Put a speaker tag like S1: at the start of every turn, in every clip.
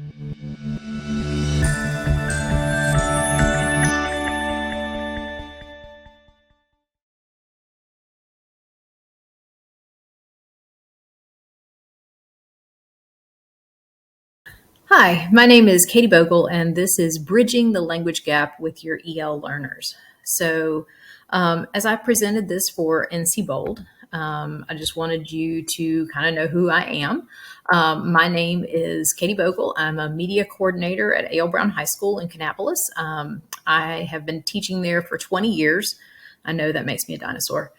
S1: Hi, my name is Katie Bogle, and this is Bridging the Language Gap with Your EL Learners. As I presented this for NCBOLD, I just wanted you to kind of know who I am. My name is Katie Bogle. I'm a media coordinator at A.L. Brown High School in Kannapolis. I have been teaching there for 20 years. I know that makes me a dinosaur.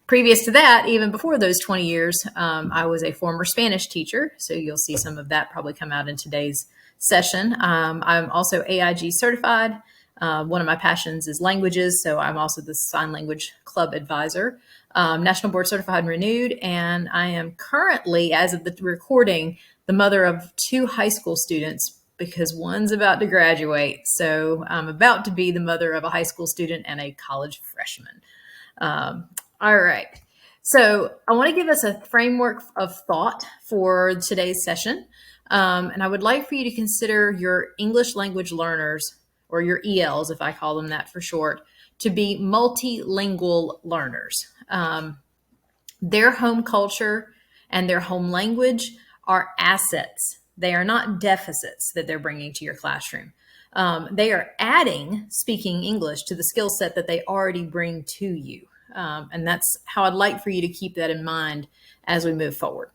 S1: Previous to that, even before those 20 years, I was a former Spanish teacher. So you'll see some of that probably come out in today's session. I'm also AIG certified. One of my passions is languages. So I'm also the Sign Language Club advisor, National Board Certified and Renewed. And I am currently, as of the recording, the mother of 2 high school students because one's about to graduate. So I'm about to be the mother of a high school student and a college freshman. All right. So I want to give us a framework of thought for today's session. And I would like for you to consider your English language learners, or your ELs, if I call them that for short, to be multilingual learners. Their home culture and their home language are assets. They are not deficits that they're bringing to your classroom. They are adding speaking English to the skill set that they already bring to you. And that's how I'd like for you to keep that in mind as we move forward.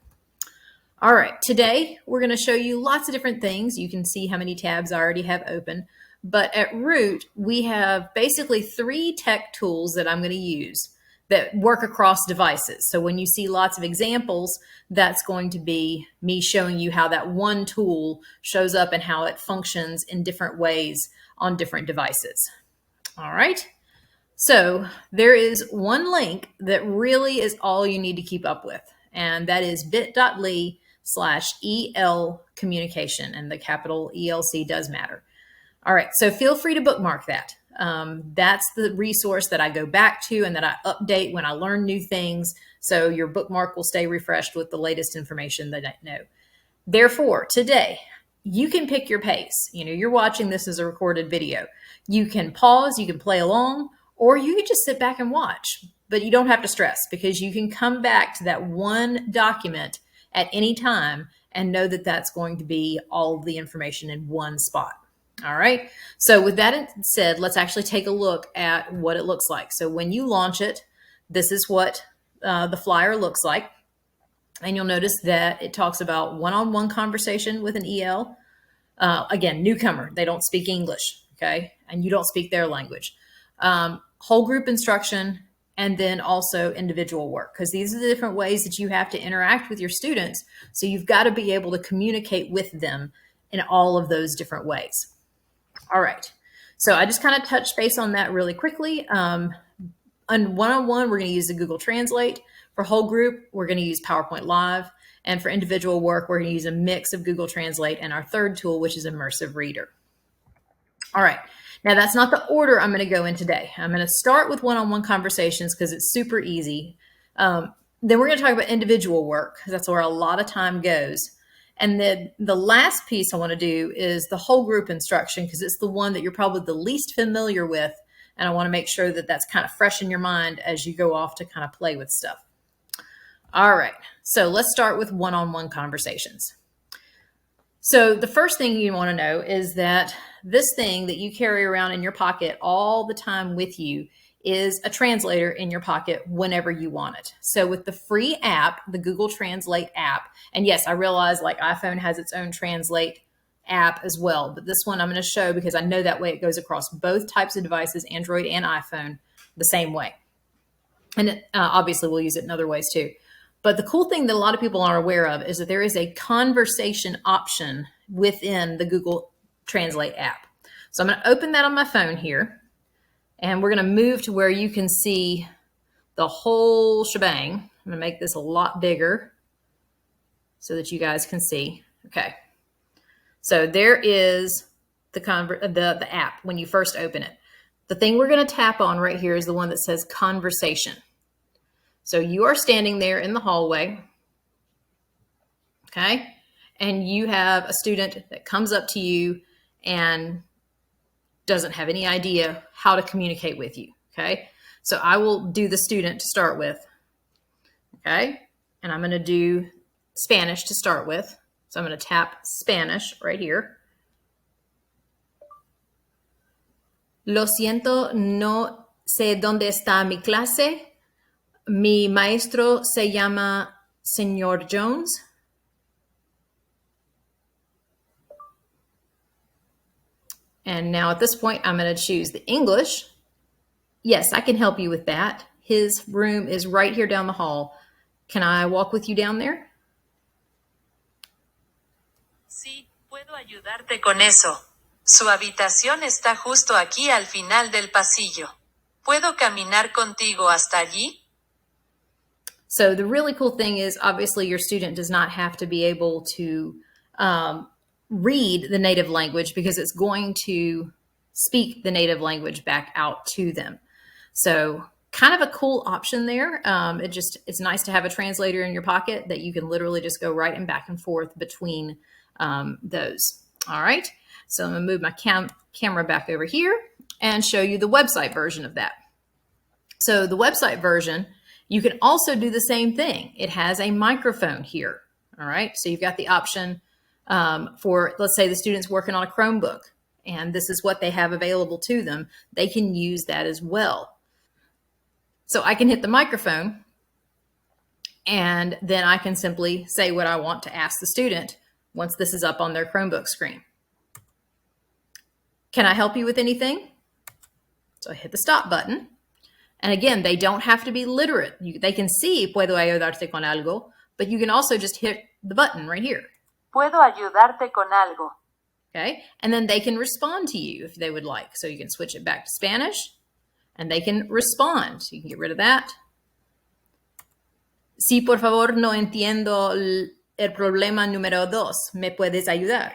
S1: All right, today we're going to show you lots of different things. You can see how many tabs I already have open. But at root, we have basically 3 tech tools that I'm going to use that work across devices. So when you see lots of examples, that's going to be me showing you how that one tool shows up and how it functions in different ways on different devices. All right. So there is one link that really is all you need to keep up with, and that is bit.ly/EL communication, and the capital ELC does matter. All right, so feel free to bookmark that. That's the resource that I go back to and that I update when I learn new things. So your bookmark will stay refreshed with the latest information that I know. Therefore, today, you can pick your pace. You know, you're watching this as a recorded video. You can pause, you can play along, or you can just sit back and watch. But you don't have to stress because you can come back to that one document at any time and know that that's going to be all of the information in one spot. All right. So with that said, let's actually take a look at what it looks like. So when you launch it, this is what the flyer looks like. And you'll notice that it talks about one-on-one conversation with an EL. Again, newcomer, they don't speak English, okay? And you don't speak their language. Whole group instruction, and then also individual work, because these are the different ways that you have to interact with your students. So you've got to be able to communicate with them in all of those different ways. All right. So I just kind of touched base on that really quickly. On one-on-one, we're going to use the Google Translate. For whole group, we're going to use PowerPoint Live. And for individual work, we're going to use a mix of Google Translate and our third tool, which is Immersive Reader. All right. Now, that's not the order I'm going to go in today. I'm going to start with one-on-one conversations because it's super easy. Then we're going to talk about individual work because that's where a lot of time goes. And then the last piece I want to do is the whole group instruction because it's the one that you're probably the least familiar with. And I want to make sure that that's kind of fresh in your mind as you go off to kind of play with stuff. All right. So let's start with one-on-one conversations. So the first thing you want to know is that this thing that you carry around in your pocket all the time with you is a translator in your pocket whenever you want it. So with the free app, the Google Translate app, and yes, I realize like iPhone has its own Translate app as well, but this one I'm going to show because I know that way it goes across both types of devices, Android and iPhone, the same way. And obviously we'll use it in other ways too. But the cool thing that a lot of people aren't aware of is that there is a conversation option within the Google Translate app. So I'm going to open that on my phone here, and we're going to move to where you can see the whole shebang. I'm going to make this a lot bigger so that you guys can see. Okay. So there is the app when you first open it. The thing we're going to tap on right here is the one that says conversation. So you are standing there in the hallway, okay? and you have a student that comes up to you and doesn't have any idea how to communicate with you, okay? So I will do the student to start with, okay? And I'm going to do Spanish to start with. So I'm going to tap Spanish right here. Lo siento, no sé dónde está mi clase. Mi maestro se llama Señor Jones. And now at this point, I'm going to choose the English. Yes, I can help you with that. His room is right here down the hall. Can I walk with you down there?
S2: Sí, puedo ayudarte con eso. Su habitación está justo aquí al final del pasillo. ¿Puedo caminar contigo hasta allí?
S1: So the really cool thing is, obviously, your student does not have to be able to read the native language because it's going to speak the native language back out to them. So kind of a cool option there. It's nice to have a translator in your pocket that you can literally just go right and back and forth between those. All right. So I'm going to move my camera back over here and show you the website version of that. So the website version, you can also do the same thing. It has a microphone here. All right. So you've got the option for, let's say the student's working on a Chromebook and this is what they have available to them. They can use that as well. So I can hit the microphone and then I can simply say what I want to ask the student once this is up on their Chromebook screen. Can I help you with anything? So I hit the stop button. And again, they don't have to be literate. They can see, puedo ayudarte con algo, but you can also just hit the button right here.
S2: Puedo ayudarte con algo.
S1: Okay, and then they can respond to you if they would like. So you can switch it back to Spanish and they can respond. You can get rid of that. Sí, por favor, no entiendo el problema número 2. ¿Me puedes ayudar?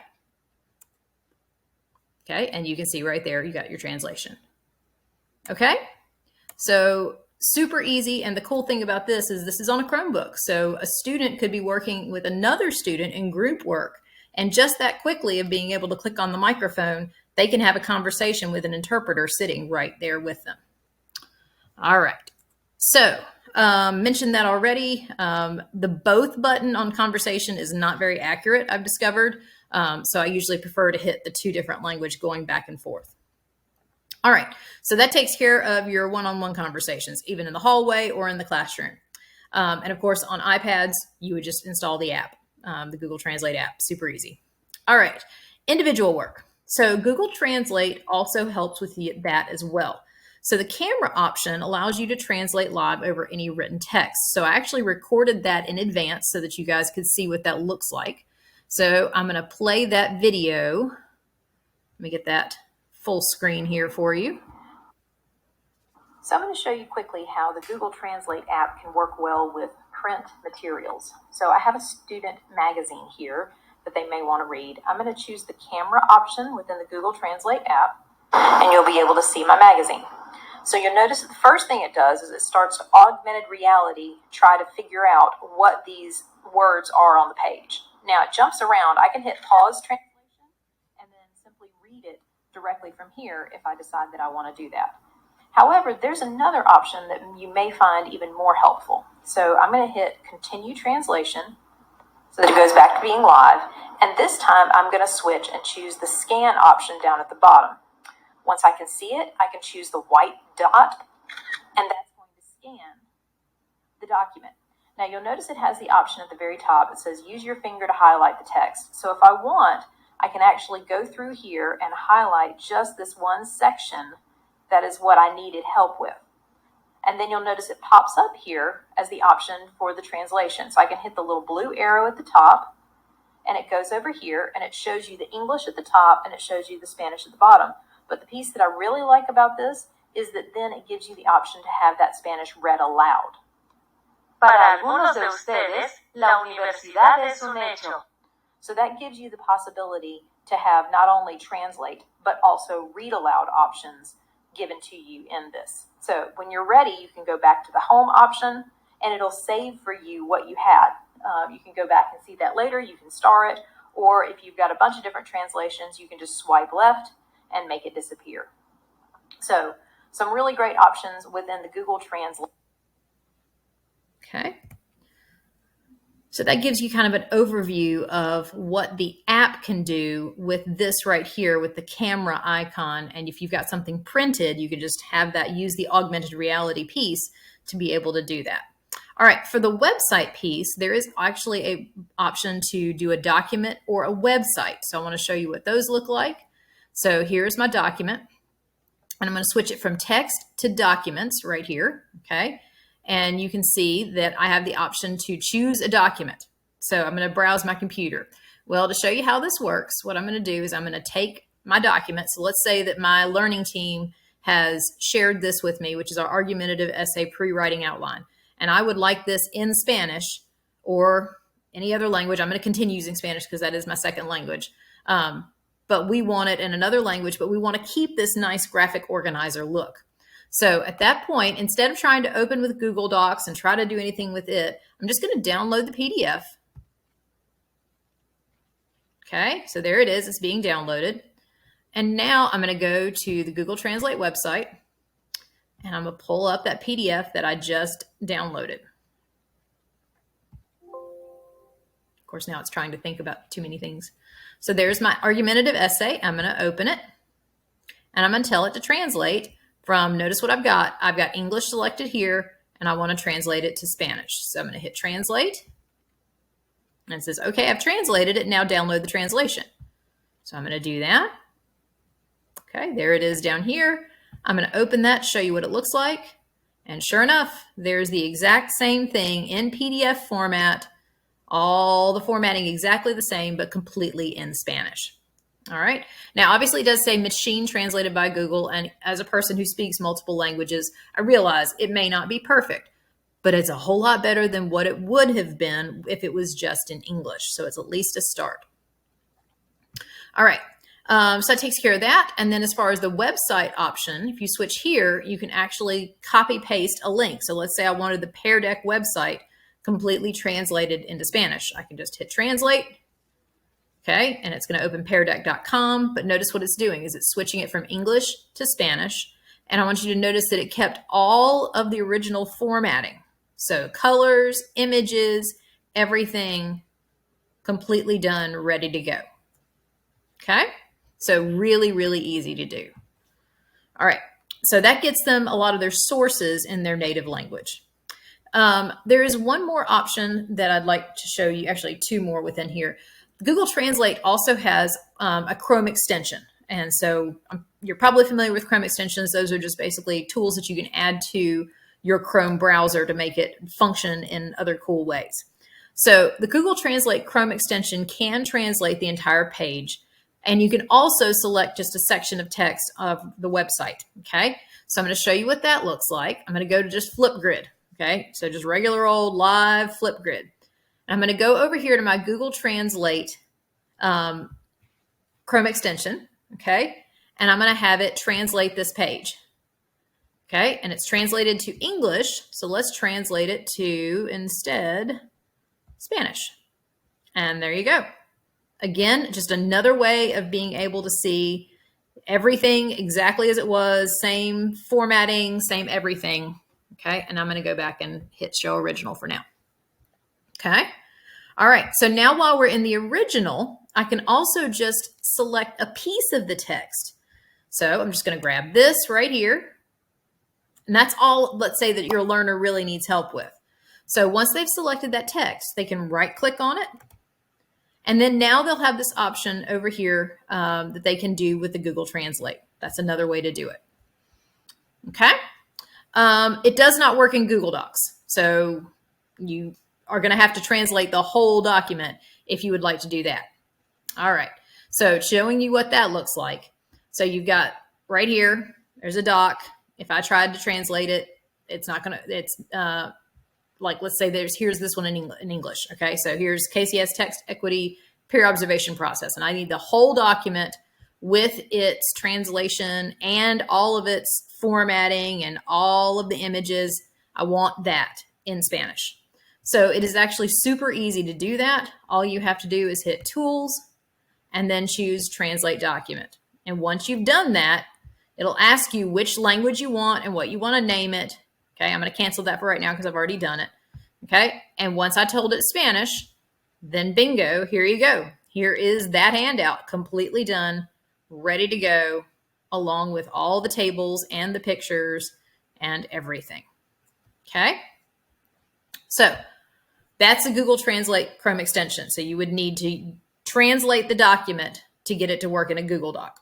S1: Okay, and you can see right there, you got your translation. Okay, so super easy. And the cool thing about this is on a Chromebook. So a student could be working with another student in group work. And just that quickly of being able to click on the microphone, they can have a conversation with an interpreter sitting right there with them. All right. So mentioned that already. The both button on conversation is not very accurate, I've discovered. So I usually prefer to hit the 2 different language going back and forth. All right, so that takes care of your one-on-one conversations, even in the hallway or in the classroom. And of course, on iPads, you would just install the app, the Google Translate app, super easy. All right, individual work. So Google Translate also helps with that as well. So the camera option allows you to translate live over any written text. So I actually recorded that in advance so that you guys could see what that looks like. So I'm going to play that video. Let me get that full screen here for you. So I'm going to show you quickly how the Google Translate app can work well with print materials. So I have a student magazine here that they may want to read. I'm going to choose the camera option within the Google Translate app, and you'll be able to see my magazine. So you'll notice that the first thing it does is it starts to augmented reality, try to figure out what these words are on the page. Now it jumps around. I can hit pause translation and then simply read it directly from here if I decide that I want to do that. However, there's another option that you may find even more helpful. So I'm going to hit continue translation so that it goes back to being live. And this time I'm going to switch and choose the scan option down at the bottom. Once I can see it, I can choose the white dot, and that's going to scan the document. Now you'll notice it has the option at the very top. It says use your finger to highlight the text. So if I want, I can actually go through here and highlight just this one section that is what I needed help with. And then you'll notice it pops up here as the option for the translation. So I can hit the little blue arrow at the top, and it goes over here, and it shows you the English at the top, and it shows you the Spanish at the bottom. But the piece that I really like about this is that then it gives you the option to have that Spanish read aloud.
S2: Para algunos de ustedes, la universidad es un hecho.
S1: So that gives you the possibility to have not only translate, but also read aloud options given to you in this. So when you're ready, you can go back to the home option and it'll save for you what you had. You can go back and see that later. You can star it, or if you've got a bunch of different translations, you can just swipe left and make it disappear. So some really great options within the Google Translate. Okay. So that gives you kind of an overview of what the app can do with this right here with the camera icon. And if you've got something printed, you can just have that, use the augmented reality piece to be able to do that. All right, for the website piece, there is actually an option to do a document or a website. So I want to show you what those look like. So here's my document, and I'm going to switch it from text to documents right here, okay? And you can see that I have the option to choose a document. So I'm going to browse my computer. Well, to show you how this works, what I'm going to do is I'm going to take my document. So let's say that my learning team has shared this with me, which is our argumentative essay pre-writing outline. And I would like this in Spanish or any other language. I'm going to continue using Spanish because that is my second language. But we want it in another language, but we want to keep this nice graphic organizer look. So at that point, instead of trying to open with Google Docs and try to do anything with it, I'm just going to download the PDF. Okay, so there it is. It's being downloaded. And now I'm going to go to the Google Translate website, and I'm going to pull up that PDF that I just downloaded. Of course, now it's trying to think about too many things. So there's my argumentative essay. I'm going to open it, and I'm going to tell it to translate from, notice what I've got. I've got English selected here, and I want to translate it to Spanish. So I'm going to hit translate, and it says, okay, I've translated it. Now download the translation. So I'm going to do that. Okay, there it is down here. I'm going to open that, show you what it looks like. And sure enough, there's the exact same thing in PDF format, all the formatting exactly the same, but completely in Spanish. All right. Now, obviously, it does say machine translated by Google. And as a person who speaks multiple languages, I realize it may not be perfect, but it's a whole lot better than what it would have been if it was just in English. So it's at least a start. All right. So that takes care of that. And then as far as the website option, if you switch here, you can actually copy paste a link. So let's say I wanted the Pear Deck website completely translated into Spanish. I can just hit translate. Okay, and it's going to open peardeck.com, but notice what it's doing is it's switching it from English to Spanish. And I want you to notice that it kept all of the original formatting. So colors, images, everything completely done, ready to go. Okay, so really, really easy to do. All right, so that gets them a lot of their sources in their native language. There is one more option that I'd like to show you, actually two more within here. Google Translate also has a Chrome extension. And so you're probably familiar with Chrome extensions. Those are just basically tools that you can add to your Chrome browser to make it function in other cool ways. So the Google Translate Chrome extension can translate the entire page. And you can also select just a section of text of the website. Okay, so I'm going to show you what that looks like. I'm going to go to just Flipgrid. Okay, so just regular old live Flipgrid. I'm going to go over here to my Google Translate Chrome extension, okay? And I'm going to have it translate this page, okay? And it's translated to English, so let's translate it to, instead, Spanish. And there you go. Again, just another way of being able to see everything exactly as it was, same formatting, same everything, okay? And I'm going to go back and hit Show Original for now. Okay. All right. So now while we're in the original, I can also just select a piece of the text. So I'm just going to grab this right here. And that's all, let's say, that your learner really needs help with. So once they've selected that text, they can right click on it. And then now they'll have this option over here that they can do with the Google Translate. That's another way to do it. Okay. It does not work in Google Docs. So you are going to have to translate the whole document if you would like to do that. All right. So showing you what that looks like. So you've got right here, there's a doc. If I tried to translate it, it's not going to, it's like, let's say here's this one in English. Okay. So here's KCS text equity peer observation process. And I need the whole document with its translation and all of its formatting and all of the images. I want that in Spanish. So it is actually super easy to do that. All you have to do is hit Tools and then choose Translate Document. And once you've done that, it'll ask you which language you want and what you want to name it. Okay, I'm going to cancel that for right now because I've already done it. Okay, and once I told it Spanish, then bingo, here you go. Here is that handout, completely done, ready to go, along with all the tables and the pictures and everything. Okay, so that's a Google Translate Chrome extension. So you would need to translate the document to get it to work in a Google Doc.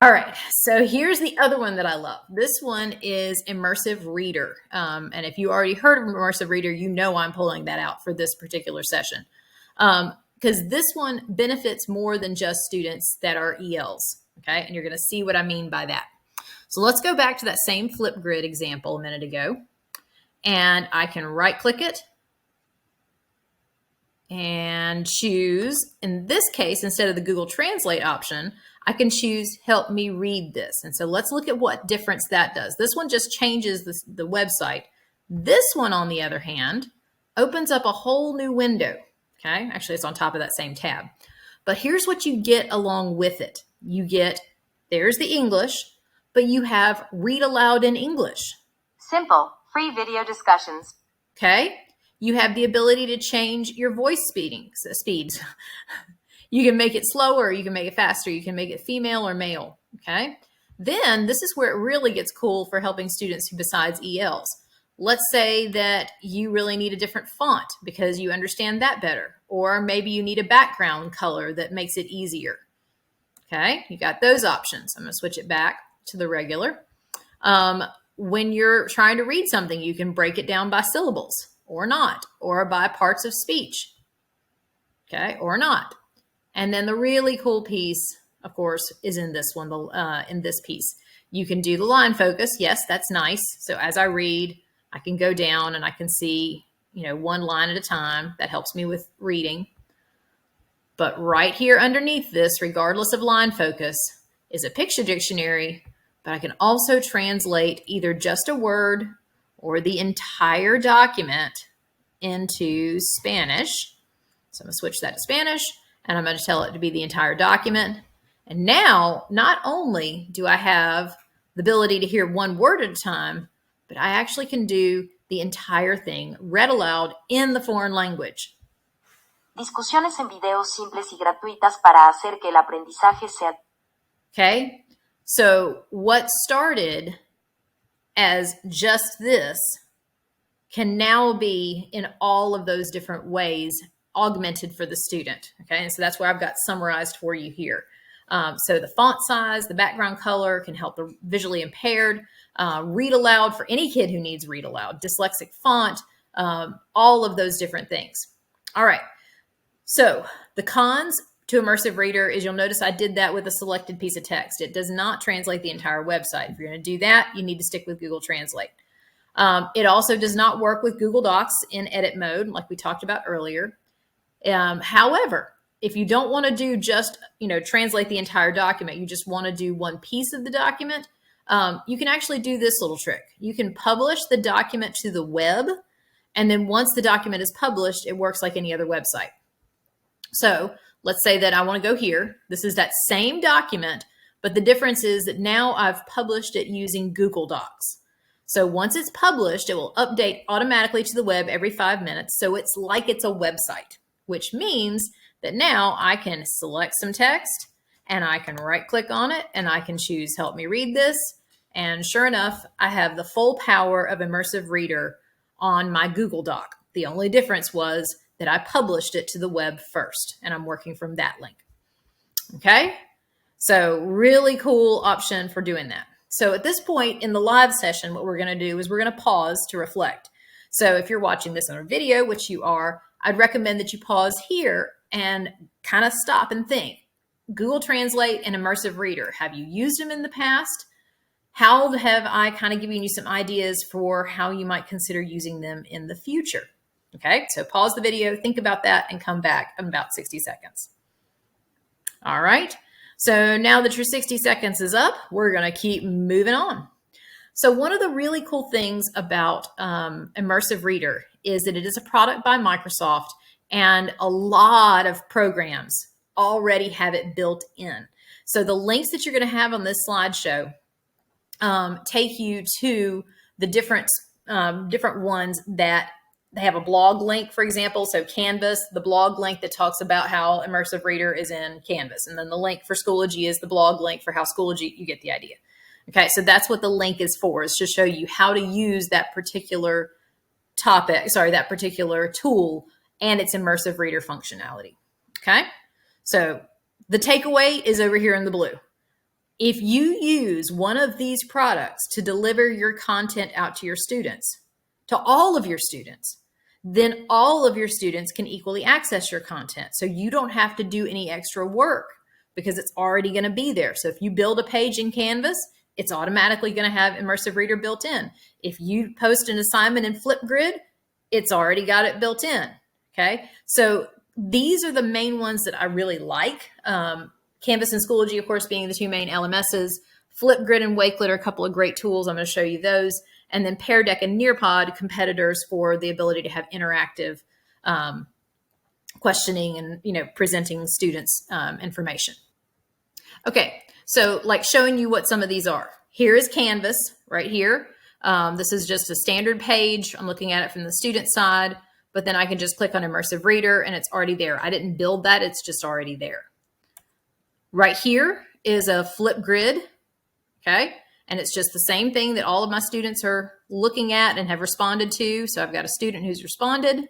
S1: All right, so here's the other one that I love. This one is Immersive Reader. And if you already heard of Immersive Reader, you know I'm pulling that out for this particular session. Because this one benefits more than just students that are ELs, okay? And you're gonna see what I mean by that. So let's go back to that same Flipgrid example a minute ago. And I can right-click it and choose, in this case, instead of the Google Translate option, I can choose Help Me Read This. And so let's look at what difference that does. This one just changes the website. This one, on the other hand, opens up a whole new window. Okay, actually it's on top of that same tab. But here's what you get along with it. You get, there's the English, but you have Read Aloud in English.
S2: Simple, free video discussions.
S1: Okay, you have the ability to change your voice speeds. You can make it slower, you can make it faster, you can make it female or male, okay? Then this is where it really gets cool for helping students who besides ELs. Let's say that you really need a different font because you understand that better, or maybe you need a background color that makes it easier, okay? You got those options. I'm gonna switch it back to the regular. When you're trying to read something, you can break it down by syllables or not, or by parts of speech, okay, or not. And then the really cool piece, of course, is in this one, in this piece. You can do the line focus. Yes, that's nice. So as I read, I can go down and I can see, one line at a time. That helps me with reading. But right here underneath this, regardless of line focus, is a picture dictionary, but I can also translate either just a word or the entire document into Spanish. So I'm gonna switch that to Spanish. And I'm going to tell it to be the entire document. And now, not only do I have the ability to hear one word at a time, but I actually can do the entire thing read aloud in the foreign language.
S2: Discusiones en video simples y gratuitas para hacer que el aprendizaje sea.
S1: Okay, so what started as just this can now be in all of those different ways augmented for the student. Okay, and so that's where I've got summarized for you here. So the font size, the background color can help the visually impaired, read aloud for any kid who needs read aloud, dyslexic font, all of those different things. All right, so the cons to Immersive Reader is, you'll notice I did that with a selected piece of text. It does not translate the entire website. If you're going to do that, you need to stick with Google Translate. It also does not work with Google Docs in edit mode, like we talked about earlier. However, if you don't want to do just, translate the entire document, you just want to do one piece of the document, you can actually do this little trick. You can publish the document to the web, and then once the document is published, it works like any other website. So let's say that I want to go here. This is that same document, but the difference is that now I've published it using Google Docs. So once it's published, it will update automatically to the web every 5 minutes. So it's like it's a website, which means that now I can select some text and I can right click on it and I can choose Help Me Read This. And sure enough, I have the full power of Immersive Reader on my Google Doc. The only difference was that I published it to the web first and I'm working from that link. Okay, so really cool option for doing that. So at this point in the live session, what we're going to do is we're going to pause to reflect. So if you're watching this on a video, which you are, I'd recommend that you pause here and kind of stop and think. Google Translate and Immersive Reader, have you used them in the past? How have I kind of given you some ideas for how you might consider using them in the future? Okay, so pause the video, think about that, and come back in about 60 seconds. All right, so now that your 60 seconds is up, we're going to keep moving on. So one of the really cool things about Immersive Reader is that it is a product by Microsoft, and a lot of programs already have it built in. So the links that you're going to have on this slideshow take you to the different ones that they have a blog link, for example. So Canvas, the blog link that talks about how Immersive Reader is in Canvas. And then the link for Schoology is the blog link for how Schoology, you get the idea. Okay, so that's what the link is for, is to show you how to use that particular that particular tool and its Immersive Reader functionality. Okay, so the takeaway is over here in the blue. If you use one of these products to deliver your content out to your students, to all of your students, then all of your students can equally access your content. So you don't have to do any extra work because it's already going to be there. So if you build a page in Canvas, it's automatically going to have Immersive Reader built in. If you post an assignment in Flipgrid, it's already got it built in. Okay, so these are the main ones that I really like. Canvas and Schoology, of course, being the two main LMSs. Flipgrid and Wakelet are a couple of great tools. I'm going to show you those. And then Pear Deck and Nearpod, competitors for the ability to have interactive questioning and presenting students information. Okay, so like showing you what some of these are. Here is Canvas right here. This is just a standard page. I'm looking at it from the student side, but then I can just click on Immersive Reader and it's already there. I didn't build that, it's just already there. Right here is a Flipgrid, okay? And it's just the same thing that all of my students are looking at and have responded to. So I've got a student who's responded.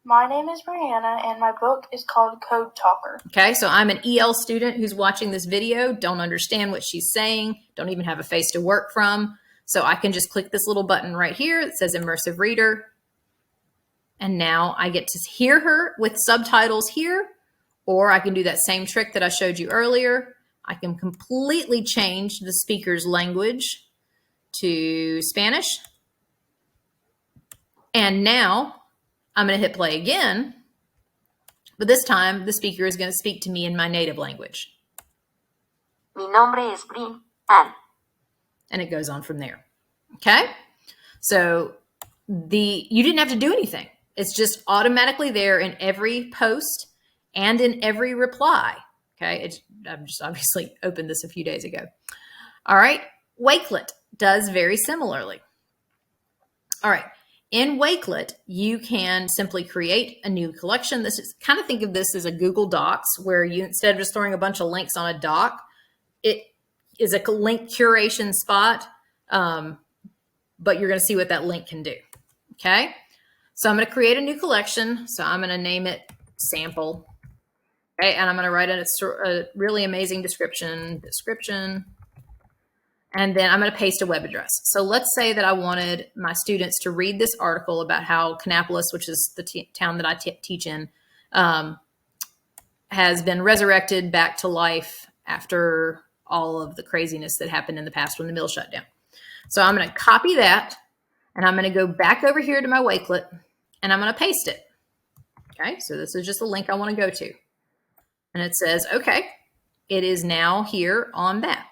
S3: My name is Brianna, and my book is called Code Talker.
S1: Okay, so I'm an EL student who's watching this video, don't understand what she's saying, don't even have a face to work from. So I can just click this little button right here that says Immersive Reader. And now I get to hear her with subtitles here, or I can do that same trick that I showed you earlier. I can completely change the speaker's language to Spanish. And now I'm going to hit play again, but this time the speaker is going to speak to me in my native language.
S2: Mi nombre es Brian.
S1: And it goes on from there. Okay? So you didn't have to do anything. It's just automatically there in every post and in every reply. Okay? I've just obviously opened this a few days ago. All right. Wakelet does very similarly. All right. In Wakelet, you can simply create a new collection. This is kind of, think of this as a Google Docs, where you, instead of just throwing a bunch of links on a doc, it is a link curation spot, but you're going to see what that link can do. Okay. So I'm going to create a new collection. So I'm going to name it Sample. Okay. And I'm going to write a really amazing description. And then I'm going to paste a web address. So let's say that I wanted my students to read this article about how Kannapolis, which is the town that I teach in, has been resurrected back to life after all of the craziness that happened in the past when the mill shut down. So I'm going to copy that, and I'm going to go back over here to my Wakelet, and I'm going to paste it. Okay, so this is just the link I want to go to. And it says, okay, it is now here on that.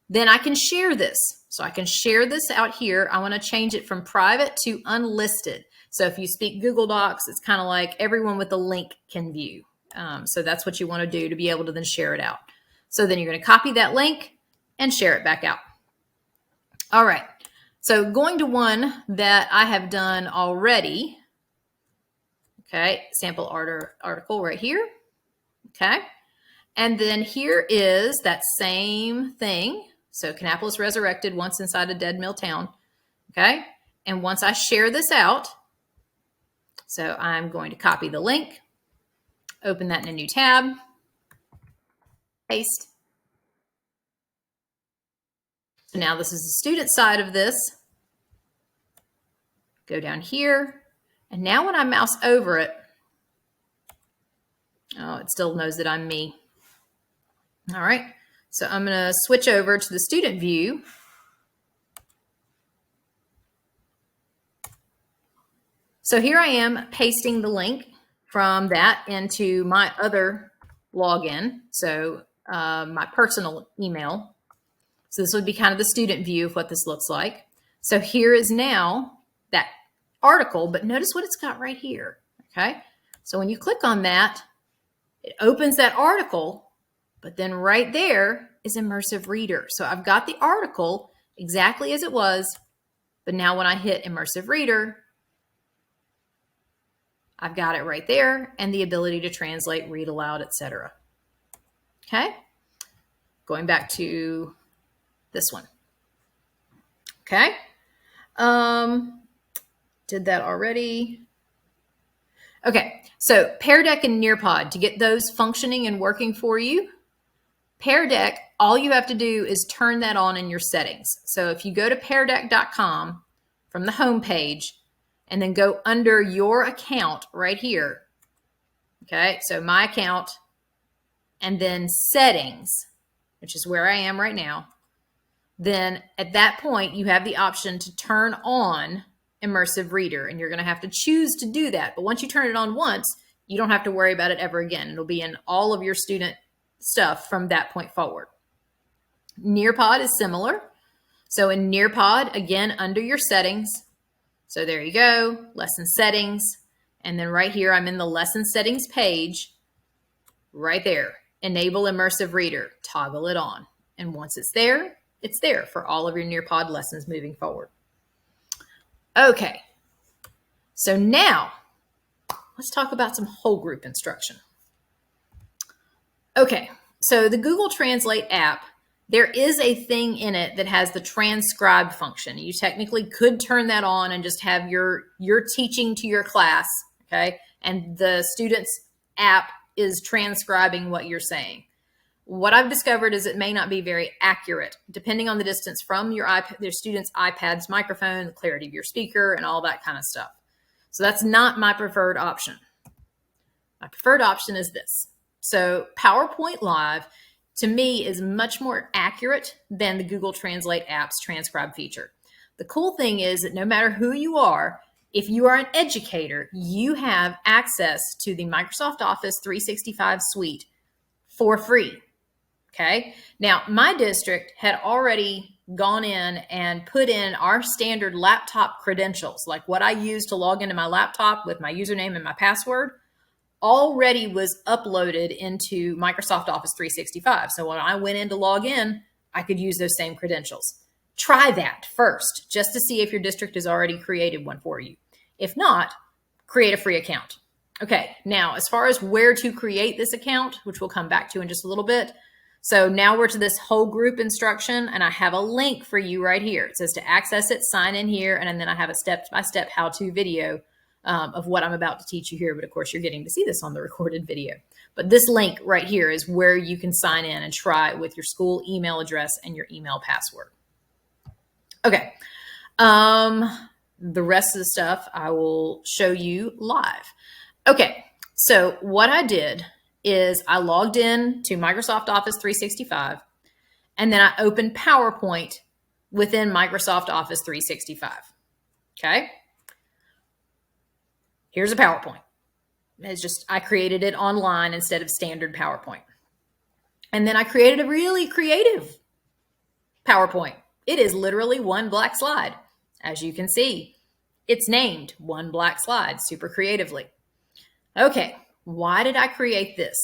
S1: Then I can share this. So I can share this out here. I want to change it from private to unlisted. So if you speak Google Docs, it's kind of like everyone with the link can view. So that's what you want to do to be able to then share it out. So then you're going to copy that link and share it back out. All right. So going to one that I have done already. Okay. Sample article right here. Okay. And then here is that same thing. So Kannapolis resurrected once inside a dead mill town. Okay. And once I share this out, so I'm going to copy the link, open that in a new tab, paste. So now this is the student side of this. Go down here. And now when I mouse over it, oh, it still knows that I'm me. All right. So I'm going to switch over to the student view. So here I am pasting the link from that into my other login. So my personal email. So this would be kind of the student view of what this looks like. So here is now that article, but notice what it's got right here. Okay. So when you click on that, it opens that article, but then right there is Immersive Reader. So I've got the article exactly as it was, but now when I hit Immersive Reader, I've got it right there and the ability to translate, read aloud, etc. Okay. Going back to this one. Okay. Did that already. Okay. So Pear Deck and Nearpod, to get those functioning and working for you, Pear Deck, all you have to do is turn that on in your settings. So if you go to peardeck.com from the home page and then go under your account right here. Okay. So my account and then settings, which is where I am right now. Then at that point, you have the option to turn on Immersive Reader, and you're going to have to choose to do that. But once you turn it on once, you don't have to worry about it ever again. It'll be in all of your student stuff from that point forward. Nearpod is similar. So in Nearpod, again, under your settings. So there you go, lesson settings. And then right here, I'm in the lesson settings page. Right there, enable Immersive Reader, toggle it on. And once it's there for all of your Nearpod lessons moving forward. Okay, so now let's talk about some whole group instruction. Okay, so the Google Translate app, there is a thing in it that has the transcribe function. You technically could turn that on and just have your teaching to your class, okay? And the student's app is transcribing what you're saying. What I've discovered is it may not be very accurate, depending on the distance from your student's iPad's microphone, the clarity of your speaker, and all that kind of stuff. So that's not my preferred option. My preferred option is this. So PowerPoint Live, to me, is much more accurate than the Google Translate app's transcribe feature. The cool thing is that no matter who you are, if you are an educator, you have access to the Microsoft Office 365 suite for free. Okay. Now, my district had already gone in and put in our standard laptop credentials, like what I use to log into my laptop with my username and my password, already was uploaded into Microsoft Office 365. So when I went in to log in, I could use those same credentials. Try that first, just to see if your district has already created one for you. If not, create a free account. Okay. Now, as far as where to create this account, which we'll come back to in just a little bit. So now we're to this whole group instruction, and I have a link for you right here. It says to access it, sign in here, and then I have a step-by-step how-to video of what I'm about to teach you here. But of course, you're getting to see this on the recorded video. But this link right here is where you can sign in and try it with your school email address and your email password. Okay. The rest of the stuff I will show you live. Okay. So what I did is I logged in to Microsoft Office 365, and then I opened PowerPoint within Microsoft Office 365. Okay. Here's a PowerPoint. It's just, I created it online instead of standard PowerPoint. And then I created a really creative PowerPoint. It is literally one black slide. As you can see, it's named One Black Slide super creatively. Okay. Why did I create this?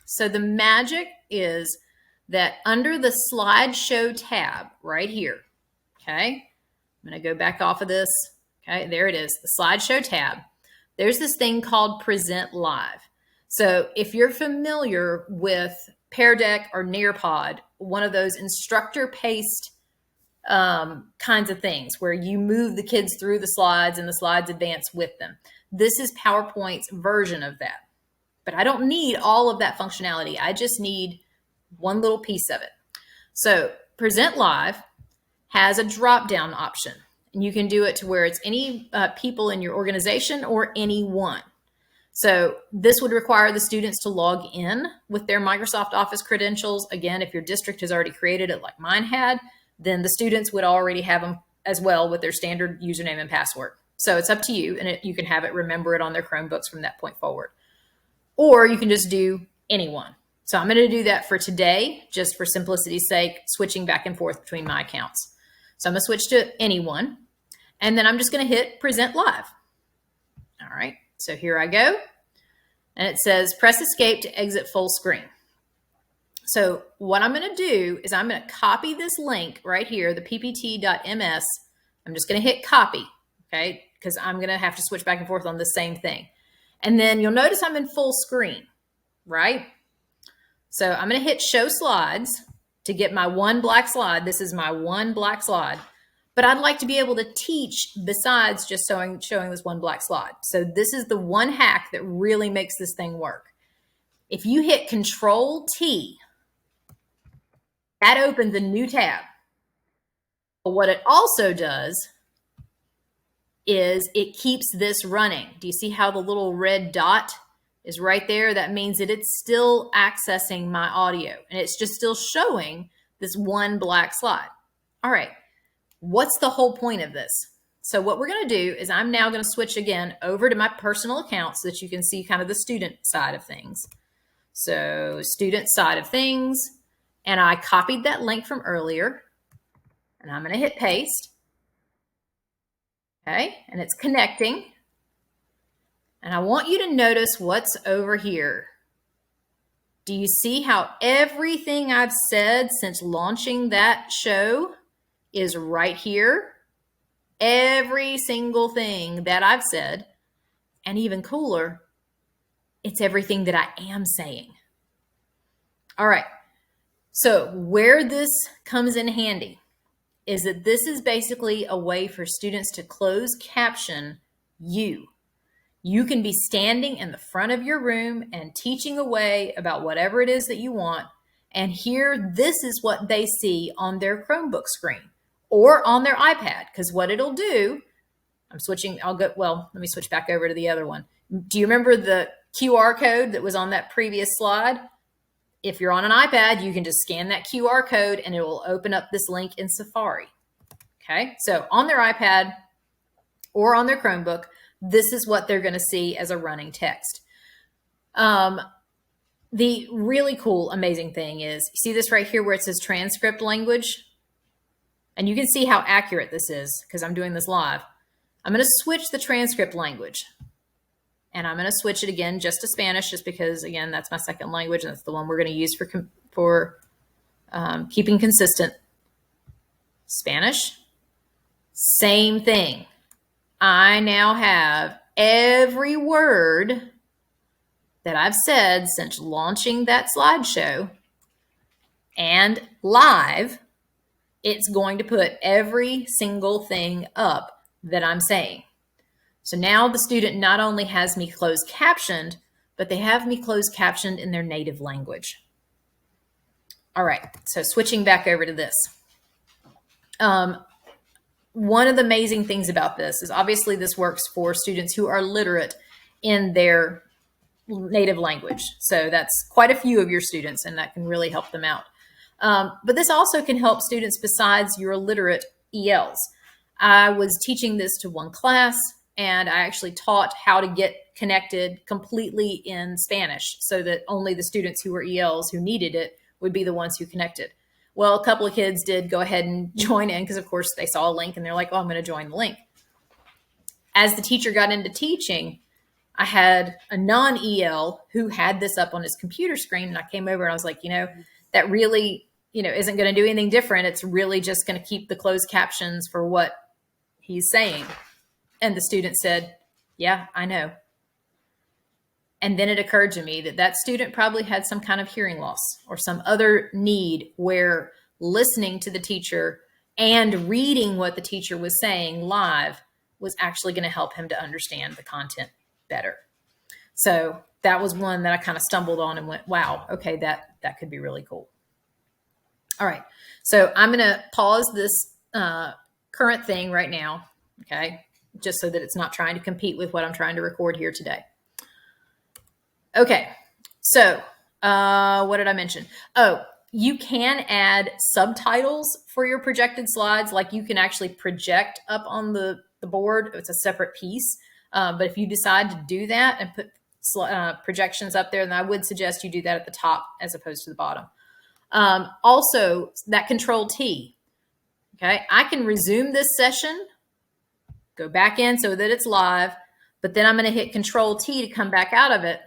S1: So the magic is that under the slideshow tab right here, okay, I'm going to go back off of this. Okay, there it is, the slideshow tab. There's this thing called Present Live. So if you're familiar with Pear Deck or Nearpod, one of those instructor-paced kinds of things where you move the kids through the slides and the slides advance with them. This is PowerPoint's version of that. But I don't need all of that functionality. I just need one little piece of it. So Present Live has a drop-down option. And you can do it to where it's any people in your organization or anyone. So this would require the students to log in with their Microsoft Office credentials. Again, if your district has already created it like mine had, then the students would already have them as well with their standard username and password. So it's up to you, and you can have it remember it on their Chromebooks from that point forward. Or you can just do anyone. So I'm going to do that for today, just for simplicity's sake, switching back and forth between my accounts. So I'm going to switch to anyone, and then I'm just going to hit Present Live. All right, so here I go. And it says press escape to exit full screen. So what I'm going to do is I'm going to copy this link right here, the ppt.ms. I'm just going to hit copy, okay, because I'm going to have to switch back and forth on the same thing. And then you'll notice I'm in full screen, right? So I'm going to hit show slides to get my one black slide. This is my one black slide. But I'd like to be able to teach besides just showing this one black slide. So this is the one hack that really makes this thing work. If you hit Control T, that opens a new tab. But what it also does is it keeps this running. Do you see how the little red dot is right there? That means that it's still accessing my audio and it's just still showing this one black slide. All right, what's the whole point of this? So what we're going to do is I'm now going to switch again over to my personal account so that you can see kind of the student side of things. So student side of things, and I copied that link from earlier and I'm going to hit paste. Okay, and it's connecting. And I want you to notice what's over here. Do you see how everything I've said since launching that show is right here? Every single thing that I've said, and even cooler, it's everything that I am saying. All right, so where this comes in handy is that this is basically a way for students to close caption you. You can be standing in the front of your room and teaching away about whatever it is that you want. And here, this is what they see on their Chromebook screen or on their iPad. Because what it'll do, let me switch back over to the other one. Do you remember the QR code that was on that previous slide? If you're on an iPad, you can just scan that QR code and it will open up this link in Safari. Okay, so on their iPad or on their Chromebook, this is what they're going to see as a running text. The really cool, amazing thing is, see this right here where it says transcript language? And you can see how accurate this is because I'm doing this live. I'm going to switch the transcript language. And I'm going to switch it again just to Spanish, just because, again, that's my second language, and that's the one we're going to use for keeping consistent. Spanish, same thing. I now have every word that I've said since launching that slideshow and live. It's going to put every single thing up that I'm saying. So now the student not only has me closed captioned, but they have me closed captioned in their native language. All right, so switching back over to this. One of the amazing things about this is obviously this works for students who are literate in their native language. So that's quite a few of your students, and that can really help them out. But this also can help students besides your literate ELs. I was teaching this to one class, and I actually taught how to get connected completely in Spanish so that only the students who were ELs who needed it would be the ones who connected. Well, a couple of kids did go ahead and join in because, of course, they saw a link and they're like, oh, I'm going to join the link. As the teacher got into teaching, I had a non-EL who had this up on his computer screen, and I came over and I was like, that really, isn't going to do anything different. It's really just going to keep the closed captions for what he's saying. And the student said, yeah, I know. And then it occurred to me that that student probably had some kind of hearing loss or some other need where listening to the teacher and reading what the teacher was saying live was actually going to help him to understand the content better. So that was one that I kind of stumbled on and went, wow, okay, that could be really cool. All right, so I'm going to pause this current thing right now, okay, just so that it's not trying to compete with what I'm trying to record here today. Okay, so what did I mention? Oh, you can add subtitles for your projected slides. Like you can actually project up on the board. It's a separate piece. But if you decide to do that and put projections up there, then I would suggest you do that at the top as opposed to the bottom. Also, that Control T. Okay, I can resume this session, go back in so that it's live, but then I'm going to hit Control T to come back out of it.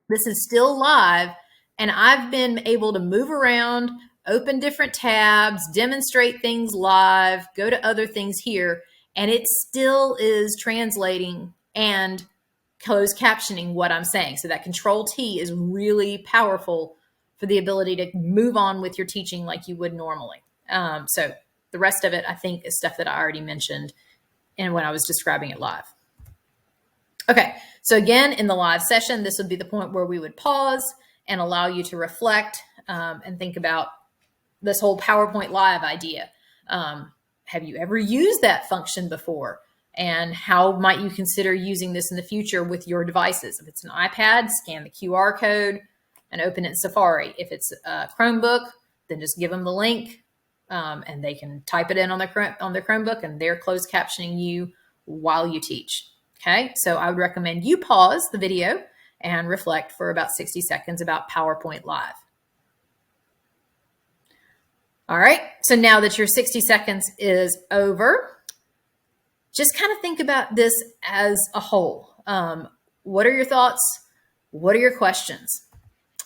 S1: This is still live, and I've been able to move around, open different tabs, demonstrate things live, go to other things here, and it still is translating and closed captioning what I'm saying. So that Control T is really powerful for the ability to move on with your teaching like you would normally. So the rest of it, I think, is stuff that I already mentioned and when I was describing it live. Okay, so again, in the live session, this would be the point where we would pause and allow you to reflect and think about this whole PowerPoint Live idea. Have you ever used that function before? And how might you consider using this in the future with your devices? If it's an iPad, scan the QR code and open it in Safari. If it's a Chromebook, then just give them the link and they can type it in on their Chromebook, and they're closed captioning you while you teach. Okay, so I would recommend you pause the video and reflect for about 60 seconds about PowerPoint Live. All right, so now that your 60 seconds is over, just kind of think about this as a whole. What are your thoughts? What are your questions?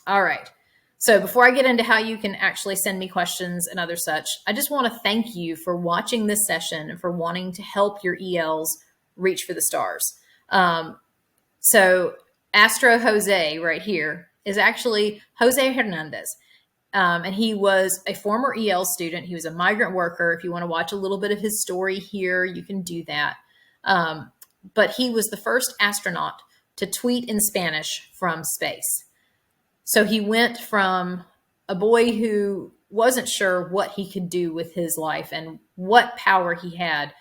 S1: All right, so before I get into how you can actually send me questions and other such, I just want to thank you for watching this session and for wanting to help your ELs reach for the stars. So Astro Jose right here is actually Jose Hernandez. And he was a former EL student. He was a migrant worker. If you want to watch a little bit of his story here, you can do that. But he was the first astronaut to tweet in Spanish from space. So he went from a boy who wasn't sure what he could do with his life and what power he had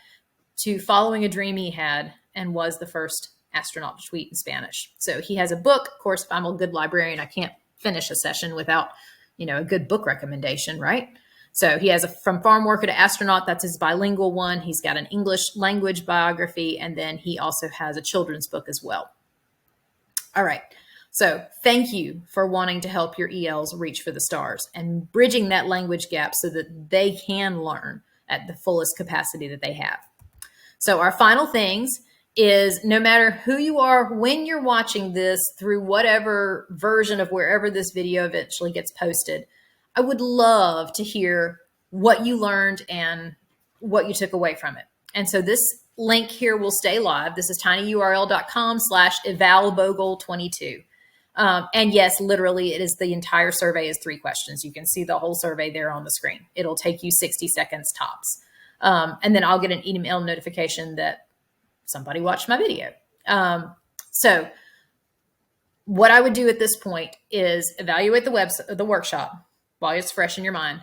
S1: to following a dream he had and was the first astronaut to tweet in Spanish. So he has a book. Of course, if I'm a good librarian, I can't finish a session without, a good book recommendation, right? So he has From Farm Worker to Astronaut. That's his bilingual one. He's got an English language biography, and then he also has a children's book as well. All right. So thank you for wanting to help your ELs reach for the stars and bridging that language gap so that they can learn at the fullest capacity that they have. So our final things is, no matter who you are, when you're watching this through whatever version of wherever this video eventually gets posted, I would love to hear what you learned and what you took away from it. And so this link here will stay live. This is tinyurl.com/evalbogle22. And yes, literally, it is the entire survey is 3 questions. You can see the whole survey there on the screen. It'll take you 60 seconds tops. And then I'll get an email notification that somebody watched my video. So what I would do at this point is evaluate the workshop while it's fresh in your mind.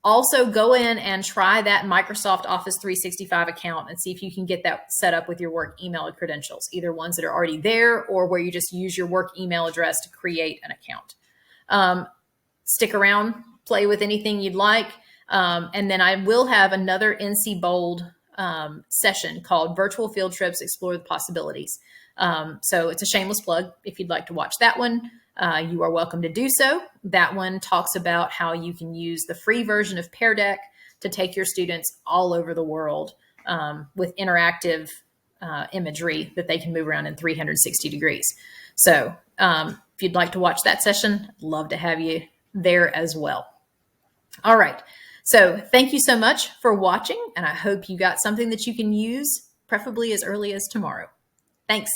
S1: Also go in and try that Microsoft Office 365 account and see if you can get that set up with your work email credentials, either ones that are already there or where you just use your work email address to create an account. Stick around, play with anything you'd like. And then I will have another NCBOLD session called Virtual Field Trips, Explore the Possibilities. So it's a shameless plug. If you'd like to watch that one, you are welcome to do so. That one talks about how you can use the free version of Pear Deck to take your students all over the world with interactive imagery that they can move around in 360 degrees. So if you'd like to watch that session, I'd love to have you there as well. All right. So thank you so much for watching, and I hope you got something that you can use, preferably as early as tomorrow. Thanks.